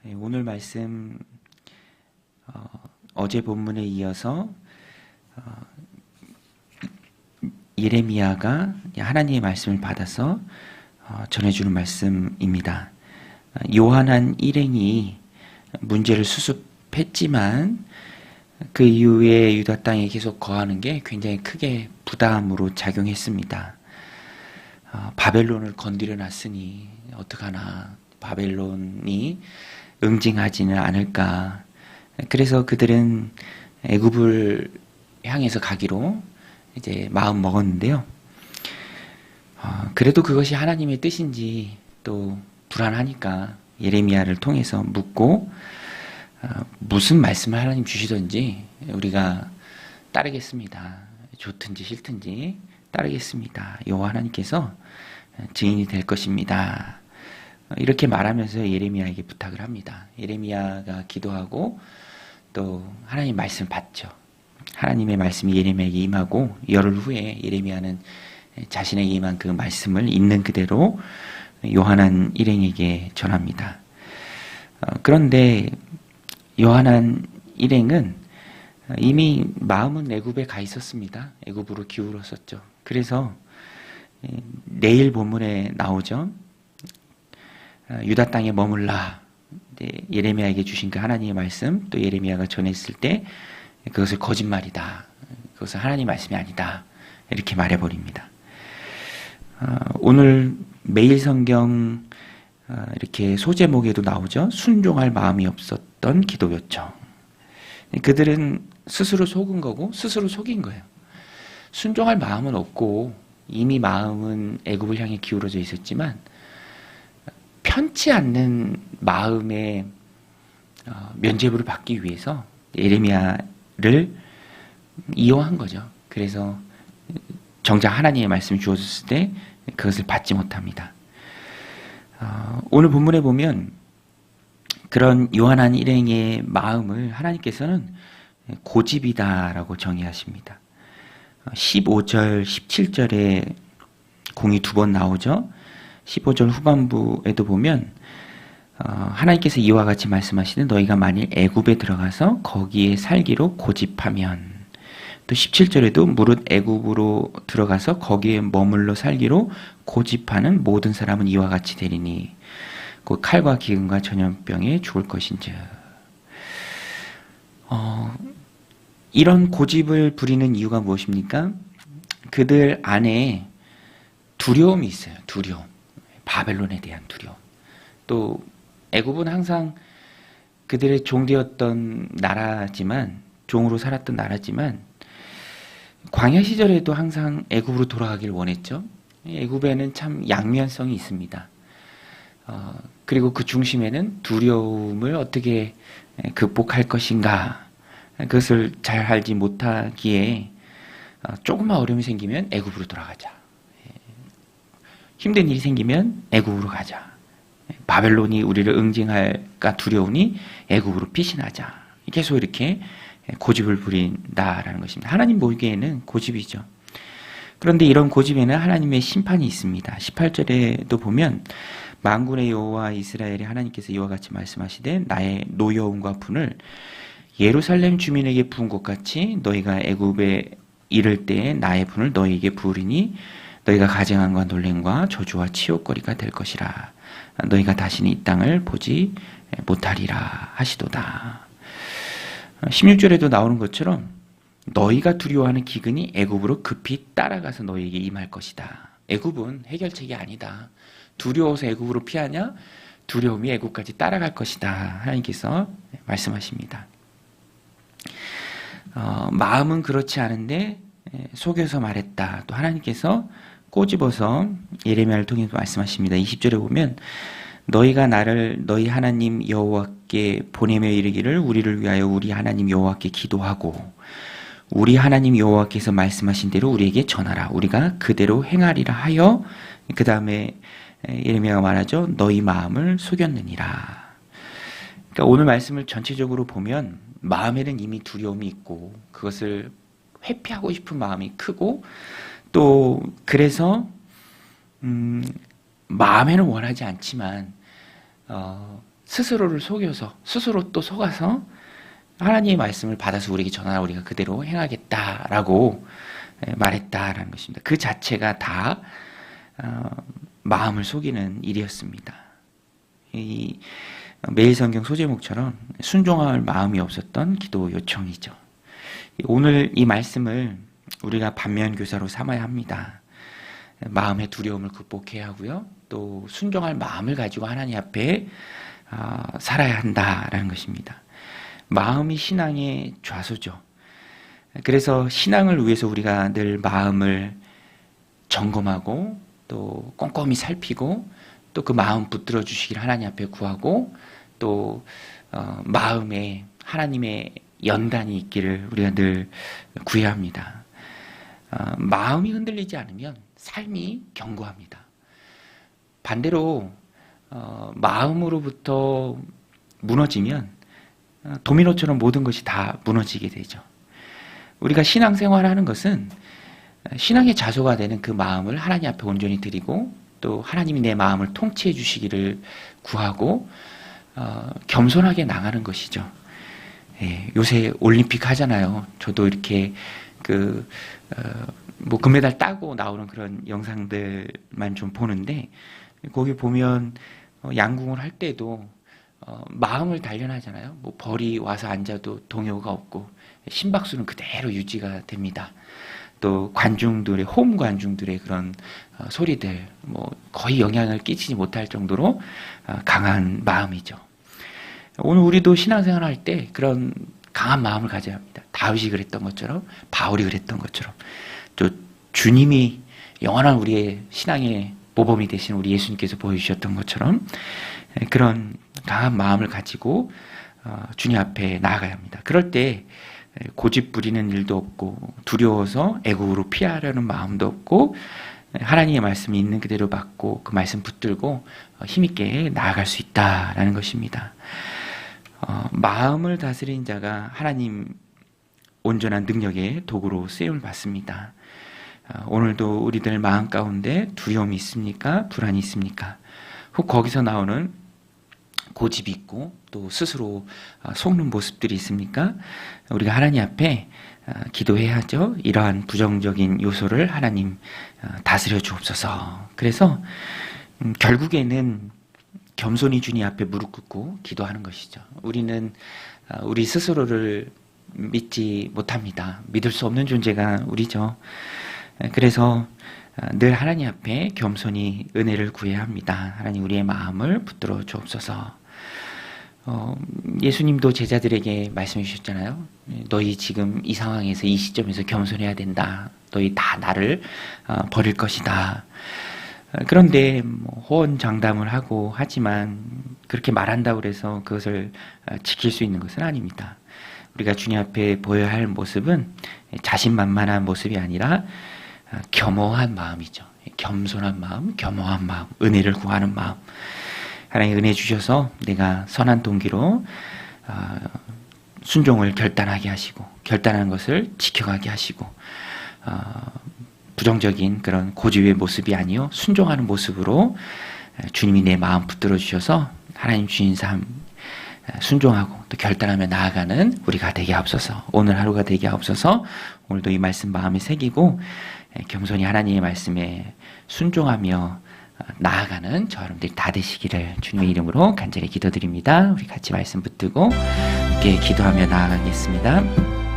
네, 오늘 말씀 어제 본문에 이어서 어, 예레미야가 하나님의 말씀을 받아서 전해주는 말씀입니다. 요한한 일행이 문제를 수습했지만 그 이후에 유다 땅에 계속 거하는 게 굉장히 크게 부담으로 작용했습니다. 바벨론을 건드려 놨으니 어떡하나, 바벨론이 응징하지는 않을까. 그래서 그들은 애굽을 향해서 가기로 이제 마음 먹었는데요. 그래도 그것이 하나님의 뜻인지 또 불안하니까 예레미야를 통해서 묻고, 무슨 말씀을 하나님 주시든지 우리가 따르겠습니다. 좋든지 싫든지 따르겠습니다. 여호와 하나님께서 증인이 될 것입니다. 이렇게 말하면서 예레미야에게 부탁을 합니다. 예레미야가 기도하고 또 하나님 말씀을 받죠. 하나님의 말씀이 예레미야에게 임하고 열흘 후에 예레미야는 자신에게 임한 그 말씀을 있는 그대로 요한한 일행에게 전합니다. 그런데 요한한 일행은 이미 마음은 애굽에 가 있었습니다. 애굽으로 기울었었죠. 그래서 내일 본문에 나오죠. 유다 땅에 머물라. 예레미야에게 주신 그 하나님의 말씀, 또 예레미야가 전했을 때 그것을 거짓말이다, 그것은 하나님의 말씀이 아니다, 이렇게 말해버립니다. 오늘 매일 성경 이렇게 소제목에도 나오죠. 순종할 마음이 없었던 기도 요청. 그들은 스스로 속은 거고 스스로 속인 거예요. 순종할 마음은 없고 이미 마음은 애굽을 향해 기울어져 있었지만 편치 않는 마음의 면죄부를 받기 위해서 예레미야를 이용한 거죠. 그래서 정작 하나님의 말씀이 주어졌을 때 그것을 받지 못합니다. 오늘 본문에 보면 그런 요한한 일행의 마음을 하나님께서는 고집이다라고 정의하십니다. 15절, 17절에 공이 두 번 나오죠. 15절 후반부에도 보면 하나님께서 이와 같이 말씀하시는 너희가 만일 애굽에 들어가서 거기에 살기로 고집하면, 또 17절에도 무릇 애굽으로 들어가서 거기에 머물러 살기로 고집하는 모든 사람은 이와 같이 되리니 곧 칼과 기근과 전염병에 죽을 것인즉. 이런 고집을 부리는 이유가 무엇입니까? 그들 안에 두려움이 있어요. 두려움. 바벨론에 대한 두려움. 또 애굽은 항상 그들의 종되었던 나라지만, 종으로 살았던 나라지만 광야 시절에도 항상 애굽으로 돌아가길 원했죠. 애굽에는 참 양면성이 있습니다. 그리고 그 중심에는 두려움을 어떻게 극복할 것인가, 그것을 잘 알지 못하기에 조금만 어려움이 생기면 애굽으로 돌아가자, 힘든 일이 생기면 애굽으로 가자, 바벨론이 우리를 응징할까 두려우니 애굽으로 피신하자, 계속 이렇게 고집을 부린다라는 것입니다. 하나님 보기에는 고집이죠. 그런데 이런 고집에는 하나님의 심판이 있습니다. 18절에도 보면 만군의 여호와 이스라엘의 하나님께서 이와 같이 말씀하시되 나의 노여움과 분을 예루살렘 주민에게 부은 것 같이 너희가 애굽에 이를 때에 나의 분을 너희에게 부으리니 너희가 가증함과 놀램과 저주와 치욕거리가 될 것이라. 너희가 다시는 이 땅을 보지 못하리라 하시도다. 16절에도 나오는 것처럼 너희가 두려워하는 기근이 애굽으로 급히 따라가서 너희에게 임할 것이다. 애굽은 해결책이 아니다. 두려워서 애굽으로 피하냐? 두려움이 애굽까지 따라갈 것이다. 하나님께서 말씀하십니다. 마음은 그렇지 않은데 속여서 말했다. 또 하나님께서 꼬집어서 예레미야를 통해 말씀하십니다. 20절에 보면 너희가 나를 너희 하나님 여호와께 보내며 이르기를 우리를 위하여 우리 하나님 여호와께 기도하고 우리 하나님 여호와께서 말씀하신 대로 우리에게 전하라. 우리가 그대로 행하리라 하여, 그 다음에 예레미야가 말하죠. 너희 마음을 속였느니라. 그러니까 오늘 말씀을 전체적으로 보면 마음에는 이미 두려움이 있고 그것을 회피하고 싶은 마음이 크고, 또 그래서 마음에는 원하지 않지만 스스로를 속여서 스스로 또 속아서 하나님의 말씀을 받아서 우리에게 전하라 우리가 그대로 행하겠다라고 말했다라는 것입니다. 그 자체가 다 마음을 속이는 일이었습니다. 이 매일 성경 소제목처럼 순종할 마음이 없었던 기도 요청이죠. 오늘 이 말씀을 우리가 반면교사로 삼아야 합니다. 마음의 두려움을 극복해야 하고요. 또 순종할 마음을 가지고 하나님 앞에 살아야 한다라는 것입니다. 마음이 신앙의 좌소죠. 그래서 신앙을 위해서 우리가 늘 마음을 점검하고 또 꼼꼼히 살피고 또 그 마음 붙들어 주시길 하나님 앞에 구하고 또 마음에 하나님의 연단이 있기를 우리가 늘 구해야 합니다. 마음이 흔들리지 않으면 삶이 견고합니다. 반대로 마음으로부터 무너지면 도미노처럼 모든 것이 다 무너지게 되죠. 우리가 신앙생활을 하는 것은 신앙의 자소가 되는 그 마음을 하나님 앞에 온전히 드리고 또 하나님이 내 마음을 통치해 주시기를 구하고 겸손하게 나가는 것이죠. 예, 요새 올림픽 하잖아요. 저도 이렇게 뭐 금메달 따고 나오는 그런 영상들만 좀 보는데 거기 보면 양궁을 할 때도 마음을 단련하잖아요. 뭐 벌이 와서 앉아도 동요가 없고 심박수는 그대로 유지가 됩니다. 또 관중들의 홈 관중들의 그런 소리들 뭐 거의 영향을 끼치지 못할 정도로 강한 마음이죠. 오늘 우리도 신앙생활 할 때 그런 강한 마음을 가져야 합니다. 다윗이 그랬던 것처럼 바울이 그랬던 것처럼 또 주님이 영원한 우리의 신앙의 모범이 되신 우리 예수님께서 보여주셨던 것처럼 그런 강한 마음을 가지고 주님 앞에 나아가야 합니다. 그럴 때 고집 부리는 일도 없고 두려워서 애국으로 피하려는 마음도 없고 하나님의 말씀이 있는 그대로 받고 그 말씀 붙들고 힘있게 나아갈 수 있다라는 것입니다. 마음을 다스린 자가 하나님 온전한 능력의 도구로 쓰임을 받습니다. 오늘도 우리들 마음 가운데 두려움이 있습니까? 불안이 있습니까? 혹 거기서 나오는 고집이 있고 또 스스로 속는 모습들이 있습니까? 우리가 하나님 앞에 기도해야죠. 이러한 부정적인 요소를 하나님 다스려 주옵소서. 그래서 결국에는 겸손히 주님 앞에 무릎 꿇고 기도하는 것이죠. 우리는 우리 스스로를 믿지 못합니다. 믿을 수 없는 존재가 우리죠. 그래서 늘 하나님 앞에 겸손히 은혜를 구해야 합니다. 하나님 우리의 마음을 붙들어 주옵소서. 예수님도 제자들에게 말씀해 주셨잖아요. 너희 지금 이 상황에서 이 시점에서 겸손해야 된다. 너희 다 나를 버릴 것이다. 그런데 호언장담을 하고 하지만 그렇게 말한다고 해서 그것을 지킬 수 있는 것은 아닙니다. 우리가 주님 앞에 보여야 할 모습은 자신만만한 모습이 아니라 겸허한 마음이죠. 겸손한 마음, 겸허한 마음, 은혜를 구하는 마음. 하나님 은혜 주셔서 내가 선한 동기로 순종을 결단하게 하시고 결단한 것을 지켜가게 하시고 부정적인 그런 고집의 모습이 아니요 순종하는 모습으로 주님이 내 마음 붙들어 주셔서 하나님 주신 삶 순종하고 또 결단하며 나아가는 우리가 되게 하옵소서. 오늘 하루가 되게 하옵소서. 오늘도 이 말씀 마음에 새기고 겸손히 하나님의 말씀에 순종하며 나아가는 저 여러분들이 다 되시기를 주님의 이름으로 간절히 기도드립니다. 우리 같이 말씀 붙들고 함께 기도하며 나아가겠습니다.